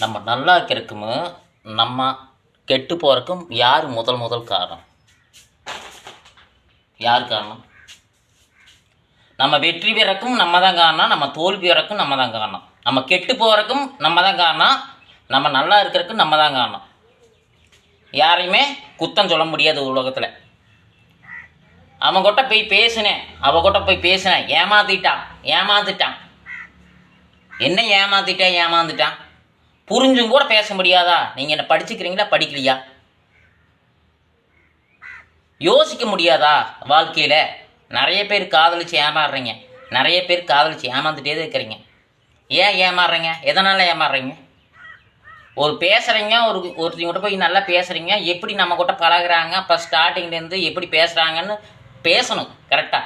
நம்ம நல்லா இருக்கிறதுக்கும் நம்ம கெட்டு போகிறக்கும் யார் முதல் காரணம்? யார் காரணம்? நம்ம வெற்றி பெறக்கும் நம்ம தான் காரணம், நம்ம தோல்வி பெறக்கும் நம்ம தான் காரணம், நம்ம கெட்டு போகிறக்கும் நம்ம தான் காரணம், நம்ம நல்லா இருக்கிறதுக்கும் நம்ம தான் காரணம். யாரையுமே குத்தம் சொல்ல முடியாது உலகத்தில். அவங்ககிட்ட போய் பேசினேன், அவகிட்ட போய் பேசினேன், ஏமாந்துட்டான். என்ன ஏமாந்துட்டான்? புரிஞ்சும் கூட பேச முடியாதா? நீங்கள் என்ன படிச்சுக்கிறீங்களா, படிக்கலையா? யோசிக்க முடியாதா? வாழ்க்கையில் நிறைய பேர் காதலிச்சு ஏமாறுறீங்க, நிறைய பேர் காதலிச்சு ஏமாந்துட்டே தான் இருக்கிறீங்க. ஏன் ஏமாறுறீங்க? எதனால் ஏமாறுறீங்க? ஒரு பேசுகிறீங்க, ஒருத்தவங்கிட்ட போய் நல்லா பேசுகிறீங்க, எப்படி நம்ம கிட்ட பழகுறாங்க, இப்போ ஸ்டார்டிங்லேருந்து எப்படி பேசுகிறாங்கன்னு பேசணும். கரெக்டாக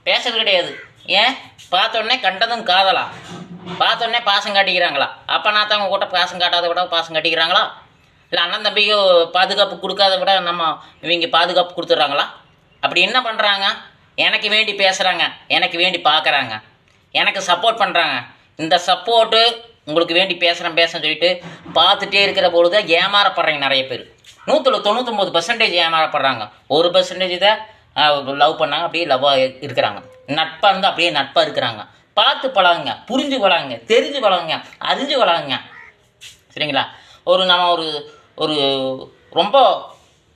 பேசுறது கிடையாது. ஏன் பார்த்தோன்னே கண்டதும் காதலா? பார்த்தோன்னே பாசம் காட்டிக்கிறாங்களா? அப்போ நான் தான் உங்கள் கூட பாசம் காட்டாத விட பாசம் காட்டிக்கிறாங்களா? இல்லை அண்ணன் தம்பிக்கு பாதுகாப்பு கொடுக்காத விட நம்ம இவங்க பாதுகாப்பு கொடுத்துட்றாங்களா? அப்படி என்ன பண்ணுறாங்க? எனக்கு வேண்டி பேசுகிறாங்க, எனக்கு வேண்டி பார்க்குறாங்க, எனக்கு சப்போர்ட் பண்ணுறாங்க. இந்த சப்போர்ட்டு உங்களுக்கு வேண்டி பேசுகிறேன் சொல்லிட்டு பார்த்துட்டே இருக்கிற பொழுது ஏமாறப்படுறீங்க. நிறைய பேர் 99% ஏமாறப்படுறாங்க. 1% தான் லவ் பண்ணாங்க, அப்படியே லவ்வாக இருக்கிறாங்க. நட்பாக இருந்தால் அப்படியே நட்பாக இருக்கிறாங்க. பார்த்து பழகுங்க, புரிஞ்சு பழகுங்க, தெரிஞ்சு பழகுங்க, அறிஞ்சு பழகுங்க. சரிங்களா? நம்ம ஒரு ரொம்ப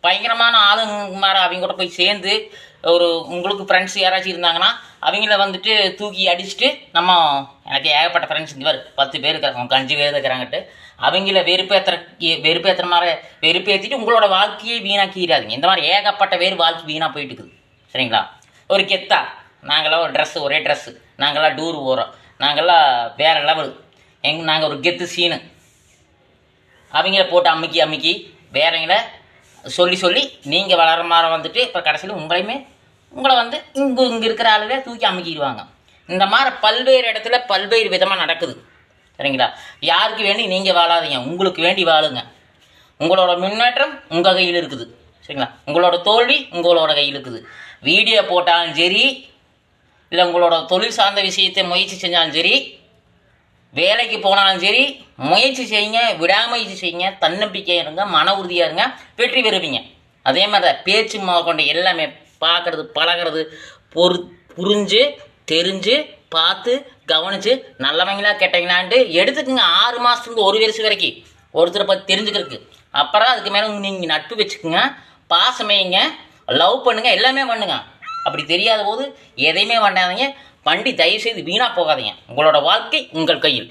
பயங்கரமான ஆளுங்க மாதிரி அவங்க கூட போய் சேர்ந்து உங்களுக்கு ஃப்ரெண்ட்ஸ் யாராச்சும் இருந்தாங்கன்னா அவங்கள வந்துட்டு தூக்கி அடிச்சுட்டு எனக்கு ஏகப்பட்ட ஃப்ரெண்ட்ஸ் இங்கே 10 பேர் இருக்கிறாங்க, 5 பேர் இருக்கிறாங்கட்டு அவங்கள வெறுப்பேற்றுற மாதிரி வெறுப்பேற்றிட்டு உங்களோட வாழ்க்கையை வீணாக்கிடாதீங்க. இந்த மாதிரி ஏகப்பட்ட பேர் வாழ்க்கை வீணாக போயிட்டு இருக்குது. சரிங்களா? ஒரு கெத்தா நாங்களாம் ஒரு ட்ரெஸ்ஸு, ஒரே ட்ரெஸ்ஸு, நாங்களாம் டூர் போகிறோம், நாங்களாம் வேறு லெவல், நாங்கள் ஒரு கெத்து சீனு, அவங்கள போட்டு அமுக்கி வேறவங்கள சொல்லி நீங்கள் வளர மாதிரி வந்துட்டு இப்போ கடைசியில் உங்களை வந்து இங்கே இருக்கிற ஆளுவே தூக்கி அமுக்கிடுவாங்க. இந்த மாதிரி பல்வேறு இடத்துல பல்வேறு விதமாக நடக்குது. சரிங்களா? யாருக்கு வேண்டி நீங்கள் வாழாதீங்க, உங்களுக்கு வேண்டி வாழுங்க. உங்களோட முன்னேற்றம் உங்கள் கையில் இருக்குது. சரிங்களா? உங்களோட தோல்வி உங்களோட கையில் இருக்குது. வீடியோ போட்டாலும் சரி, இல்லை உங்களோட தொழில் சார்ந்த விஷயத்தை முயற்சி செஞ்சாலும் சரி, வேலைக்கு போனாலும் சரி, முயற்சி செய்யுங்க, விடாமுயற்சி செய்யுங்க, தன்னம்பிக்கை இருங்க, மன உறுதியாக இருங்க, வெற்றி பெறுவீங்க. அதே மாதிரி தான் பேச்சு கொண்டு எல்லாமே பார்க்குறது, பழகிறது, புரிஞ்சு தெரிஞ்சு பார்த்து கவனித்து நல்லவங்களா கெட்டவங்களான்ட்டு எடுத்துக்கோங்க. 6 மாதத்துலேருந்து 1 வருஷம் வரைக்கும் ஒருத்தரை பற்றி தெரிஞ்சுக்கிறதுக்கு. அப்புறம் அதுக்கு மேலே நீங்கள் நட்பு வச்சுக்கோங்க, பாசமையுங்க, லவ் பண்ணுங்கள், எல்லாமே பண்ணுங்க. அப்படி தெரியாத போது எதையுமே பண்ணாதீங்க. வண்டி தயவுசெய்து வீணாக போகாதீங்க. உங்களோட வாழ்க்கை உங்கள் கையில்.